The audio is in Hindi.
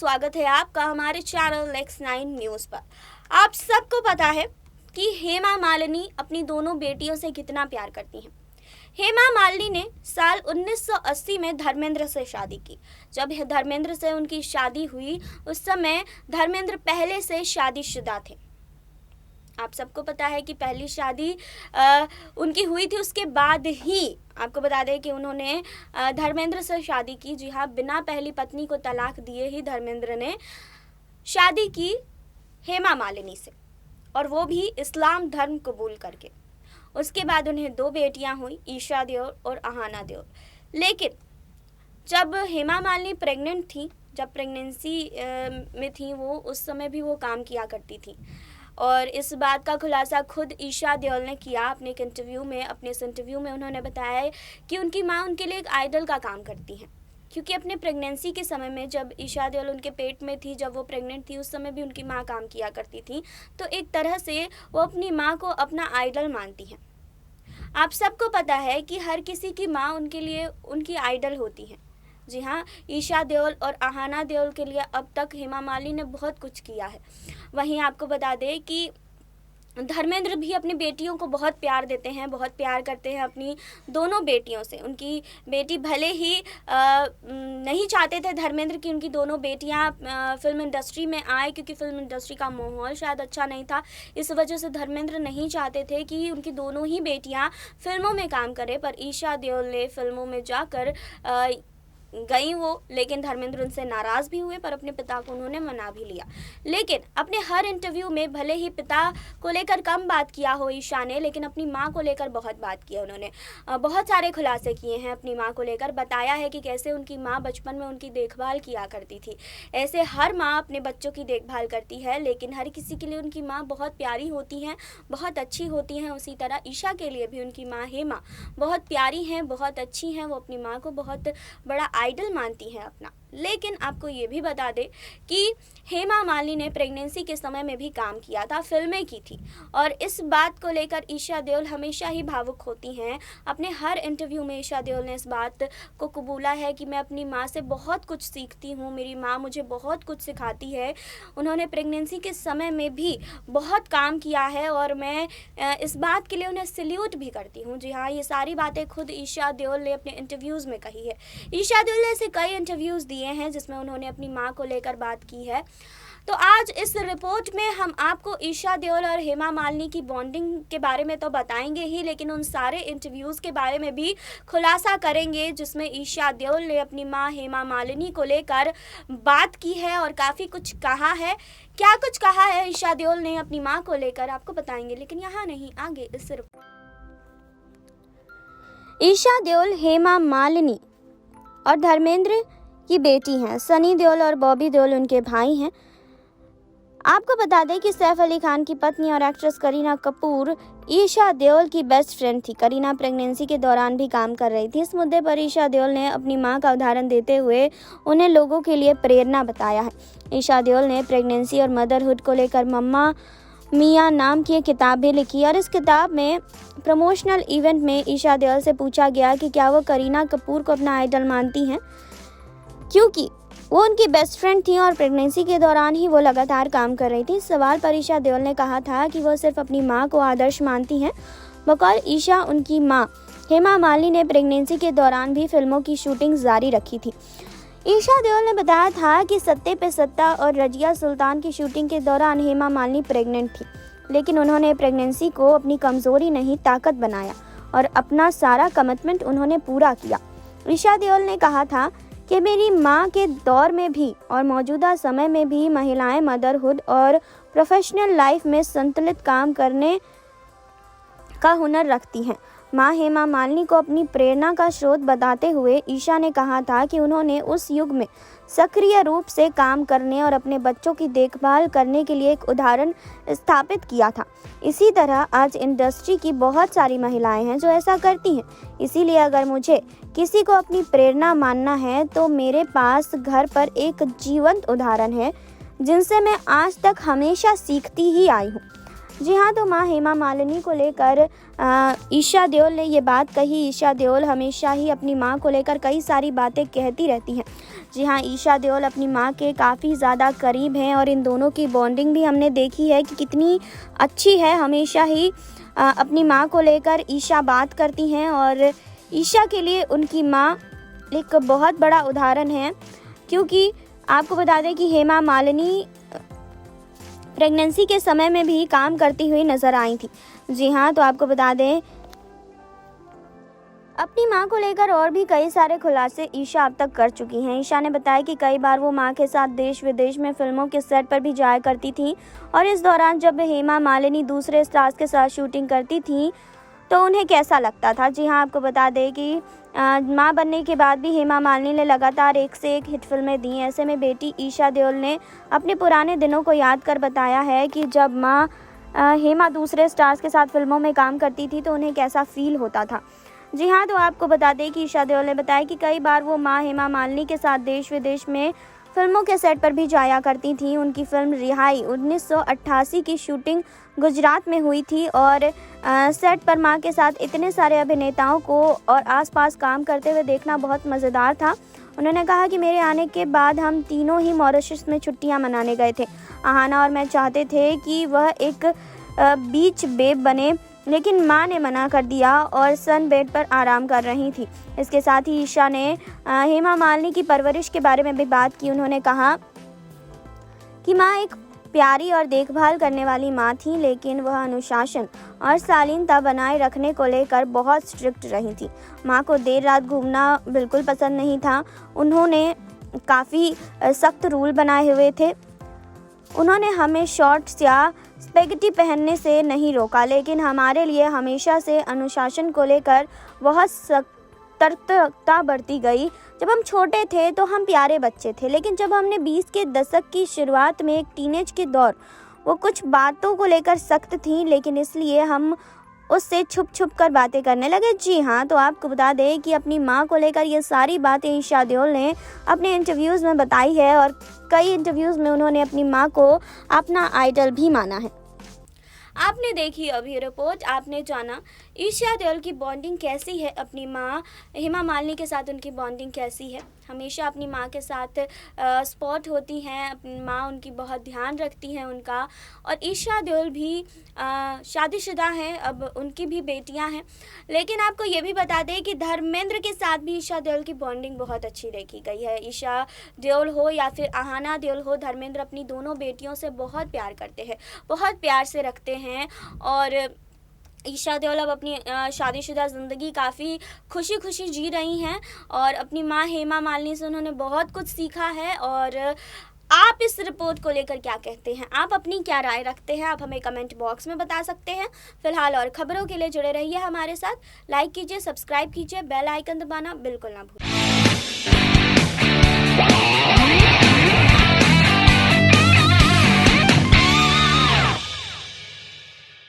स्वागत है आपका हमारे चैनल X9 न्यूज़ पर। आप सबको पता है कि हेमा मालिनी अपनी दोनों बेटियों से कितना प्यार करती हैं। हेमा मालिनी ने साल 1980 में धर्मेंद्र से शादी की। जब धर्मेंद्र से उनकी शादी हुई उस समय धर्मेंद्र पहले से शादीशुदा थे। आप सबको पता है कि पहली शादी उनकी हुई थी, उसके बाद ही आपको बता दें कि उन्होंने धर्मेंद्र से शादी की। जी हाँ, बिना पहली पत्नी को तलाक दिए ही धर्मेंद्र ने शादी की हेमा मालिनी से, और वो भी इस्लाम धर्म कबूल करके। उसके बाद उन्हें 2 बेटियां हुई, ईशा देओल और अहाना देओल। लेकिन जब हेमा मालिनी प्रेग्नेंट थी, जब प्रेगनेंसी में थी वो, उस समय भी वो काम किया करती थी। और इस बात का खुलासा खुद ईशा देओल ने किया अपने एक इंटरव्यू में। अपने इस इंटरव्यू में उन्होंने बताया है कि उनकी माँ उनके लिए एक आइडल का काम करती हैं, क्योंकि अपने प्रेगनेंसी के समय में जब ईशा देओल उनके पेट में थी, जब वो प्रेग्नेंट थी, उस समय भी उनकी माँ काम किया करती थी। तो एक तरह से वो अपनी माँ को अपना आइडल मानती हैं। आप सबको पता है कि हर किसी की माँ उनके लिए उनकी आइडल होती है। जी हाँ, ईशा देओल और अहाना देओल के लिए अब तक हेमा मालिनी ने बहुत कुछ किया है। वहीं आपको बता दें कि धर्मेंद्र भी अपनी बेटियों को बहुत प्यार देते हैं, बहुत प्यार करते हैं अपनी दोनों बेटियों से। उनकी बेटी भले ही नहीं चाहते थे धर्मेंद्र की उनकी दोनों बेटियां फिल्म इंडस्ट्री में आए, क्योंकि फिल्म इंडस्ट्री का माहौल शायद अच्छा नहीं था। इस वजह से धर्मेंद्र नहीं चाहते थे कि उनकी दोनों ही बेटियां फिल्मों में काम करें, पर ईशा देओल ने फिल्मों में जाकर गई वो, लेकिन धर्मेंद्र उनसे नाराज़ भी हुए, पर अपने पिता को उन्होंने मना भी लिया। लेकिन अपने हर इंटरव्यू में भले ही पिता को लेकर कम बात किया हो ईशा ने, लेकिन अपनी माँ को लेकर बहुत बात किया। उन्होंने बहुत सारे खुलासे किए हैं अपनी माँ को लेकर। बताया है कि कैसे उनकी माँ बचपन में उनकी देखभाल किया करती थी। ऐसे हर माँ अपने बच्चों की देखभाल करती है, लेकिन हर किसी के लिए उनकी माँ बहुत प्यारी होती हैं, बहुत अच्छी होती हैं। उसी तरह ईशा के लिए भी उनकी माँ हेमा बहुत प्यारी हैं, बहुत अच्छी हैं। वो अपनी माँ को बहुत बड़ा आइडल मानती हैं अपना। लेकिन आपको ये भी बता दें कि हेमा मालिनी ने प्रेगनेंसी के समय में भी काम किया था, फिल्में की थी, और इस बात को लेकर ईशा देओल हमेशा ही भावुक होती हैं। अपने हर इंटरव्यू में ईशा देओल ने इस बात को कबूला है कि मैं अपनी माँ से बहुत कुछ सीखती हूँ, मेरी माँ मुझे बहुत कुछ सिखाती है। उन्होंने प्रेगनेंसी के समय में भी बहुत काम किया है और मैं इस बात के लिए उन्हें सैल्यूट भी करती हूँ। जी हाँ, ये सारी बातें खुद ईशा देओल ने अपने इंटरव्यूज़ में कही है। ईशा देओल ने ऐसे कई इंटरव्यूज़ दिए हैं जिसमें उन्होंने अपनी माँ को लेकर बात की है। तो आज इस रिपोर्ट में हम आपको ईशा देओल और हेमा मालिनी की बॉन्डिंग के बारे में तो बताएंगे ही, लेकिन उन सारे इंटरव्यूज़ के बारे में भी खुलासा करेंगे जिसमें ईशा देओल ने अपनी माँ हेमा मालिनी को लेकर बात की है और काफ़ी कुछ कहा है। क्या कुछ कहा है ईशा देओल ने अपनी माँ को लेकर आपको बताएंगे, लेकिन यहाँ नहीं, आगे इस रिपोर्ट। ईशा देओल हेमा मालिनी और धर्मेंद्र की बेटी हैं। सनी देओल और बॉबी देओल उनके भाई हैं। आपको बता दें कि सैफ अली खान की पत्नी और एक्ट्रेस करीना कपूर ईशा देओल की बेस्ट फ्रेंड थी। करीना प्रेगनेंसी के दौरान भी काम कर रही थी। इस मुद्दे पर ईशा देओल ने अपनी मां का उदाहरण देते हुए उन्हें लोगों के लिए प्रेरणा बताया है। ईशा देओल ने प्रेगनेंसी और मदरहुड को लेकर मम्मा मियाँ नाम की एक किताब भी लिखी, और इस किताब में प्रमोशनल इवेंट में ईशा देओल से पूछा गया कि क्या वो करीना कपूर को अपना आइडल मानती हैं, क्योंकि वो उनकी बेस्ट फ्रेंड थी और प्रेगनेंसी के दौरान ही वो लगातार काम कर रही थी। इस सवाल पर ईशा देओल ने कहा था कि वो सिर्फ अपनी माँ को आदर्श मानती हैं। बकौल ईशा, उनकी माँ हेमा मालिनी ने प्रेगनेंसी के दौरान भी फिल्मों की शूटिंग जारी रखी थी। ईशा देओल ने बताया था कि सत्ते पे सत्ता और रजिया सुल्तान की शूटिंग के दौरान हेमा मालिनी प्रेग्नेंट थी, लेकिन उन्होंने प्रेगनेंसी को अपनी कमज़ोरी नहीं ताकत बनाया और अपना सारा कमिटमेंट उन्होंने पूरा किया। ईशा देओल ने कहा था कि मेरी माँ के दौर में भी और मौजूदा समय में भी महिलाएं मदरहुड और प्रोफेशनल लाइफ में संतुलित काम करने का हुनर रखती हैं। माँ हेमा मालिनी को अपनी प्रेरणा का स्रोत बताते हुए ईशा ने कहा था कि उन्होंने उस युग में सक्रिय रूप से काम करने और अपने बच्चों की देखभाल करने के लिए एक उदाहरण स्थापित किया था। इसी तरह आज इंडस्ट्री की बहुत सारी महिलाएं हैं जो ऐसा करती हैं। इसीलिए अगर मुझे किसी को अपनी प्रेरणा मानना है तो मेरे पास घर पर एक जीवंत उदाहरण है जिनसे मैं आज तक हमेशा सीखती ही आई हूँ। जी हाँ, तो मां हेमा मालिनी को लेकर ईशा देओल ने ये बात कही। ईशा देओल हमेशा ही अपनी मां को लेकर कई सारी बातें कहती रहती हैं। जी हाँ, ईशा देओल अपनी मां के काफ़ी ज़्यादा करीब हैं और इन दोनों की बॉन्डिंग भी हमने देखी है कि कितनी अच्छी है। हमेशा ही अपनी मां को लेकर ईशा बात करती हैं और ईशा के लिए उनकी मां एक बहुत बड़ा उदाहरण है, क्योंकि आपको बता दें कि हेमा मालिनी प्रेगनेंसी के समय में भी काम करती हुई नजर आई थी। जी हाँ, तो आपको बता दें अपनी मां को लेकर और भी कई सारे खुलासे ईशा अब तक कर चुकी हैं। ईशा ने बताया कि कई बार वो मां के साथ देश विदेश में फिल्मों के सेट पर भी जाया करती थी और इस दौरान जब हेमा मालिनी दूसरे स्टार्स के साथ शूटिंग करती थी तो उन्हें कैसा लगता था। जी हाँ, आपको बता दें कि मां बनने के बाद भी हेमा मालिनी ने लगातार एक से एक हिट फिल्में दी। ऐसे में बेटी ईशा देओल ने अपने पुराने दिनों को याद कर बताया है कि जब मां हेमा दूसरे स्टार्स के साथ फिल्मों में काम करती थी तो उन्हें कैसा फील होता था। जी हाँ, तो आपको बता दें कि ईशा देओल ने बताया कि कई बार वो मां हेमा मालिनी के साथ देश विदेश में फिल्मों के सेट पर भी जाया करती थी। उनकी फिल्म रिहाई 1988 की शूटिंग गुजरात में हुई थी और सेट पर मां के साथ इतने सारे अभिनेताओं को और आसपास काम करते हुए देखना बहुत मज़ेदार था। उन्होंने कहा कि मेरे आने के बाद हम तीनों ही मॉरिशस में छुट्टियां मनाने गए थे। अहाना और मैं चाहते थे कि वह एक बीच बेब बने, लेकिन मां ने मना कर दिया और सन बेड पर आराम कर रही थी। इसके साथ ही ईशा ने हेमा मालिनी की परवरिश के बारे में भी बात की। उन्होंने कहा कि मां एक प्यारी और देखभाल करने वाली मां थी, लेकिन वह अनुशासन और शालीनता बनाए रखने को लेकर बहुत स्ट्रिक्ट रही थी। मां को देर रात घूमना बिल्कुल पसंद नहीं था। उन्होंने काफ़ी सख्त रूल बनाए हुए थे। उन्होंने हमें शॉर्ट्स या स्पेगेटी पहनने से नहीं रोका, लेकिन हमारे लिए हमेशा से अनुशासन को लेकर बहुत सतर्कता बरती गई। जब हम छोटे थे तो हम प्यारे बच्चे थे, लेकिन जब हमने 20 के दशक की शुरुआत में एक टीनेज के दौर, वो कुछ बातों को लेकर सख्त थी, लेकिन इसलिए हम उससे छुप छुप कर बातें करने लगे। जी हाँ, तो आपको बता दें कि अपनी मां को लेकर ये सारी बातें ईशा देओल ने अपने इंटरव्यूज़ में बताई है और कई इंटरव्यूज़ में उन्होंने अपनी मां को अपना आइडल भी माना है। आपने देखी अभी रिपोर्ट, आपने जाना ईशा देओल की बॉन्डिंग कैसी है अपनी माँ हेमा मालिनी के साथ। उनकी बॉन्डिंग कैसी है, हमेशा अपनी माँ के साथ स्पॉट होती हैं। अपनी माँ उनकी बहुत ध्यान रखती हैं उनका। और ईशा देओल भी शादीशुदा हैं, अब उनकी भी बेटियां हैं। लेकिन आपको ये भी बता दें कि धर्मेंद्र के साथ भी ईशा देओल की बॉन्डिंग बहुत अच्छी देखी गई है। ईशा देओल हो या फिर अहाना देओल हो, धर्मेंद्र अपनी दोनों बेटियों से बहुत प्यार करते हैं, बहुत प्यार से रखते हैं। और ईशा देओल अब अपनी शादीशुदा ज़िंदगी काफ़ी खुशी खुशी जी रही हैं और अपनी माँ हेमा मालिनी से उन्होंने बहुत कुछ सीखा है। और आप इस रिपोर्ट को लेकर क्या कहते हैं, आप अपनी क्या राय रखते हैं, आप हमें कमेंट बॉक्स में बता सकते हैं। फिलहाल और खबरों के लिए जुड़े रहिए हमारे साथ। लाइक कीजिए, सब्सक्राइब कीजिए, बेल आइकन दबाना बिल्कुल ना भूलें।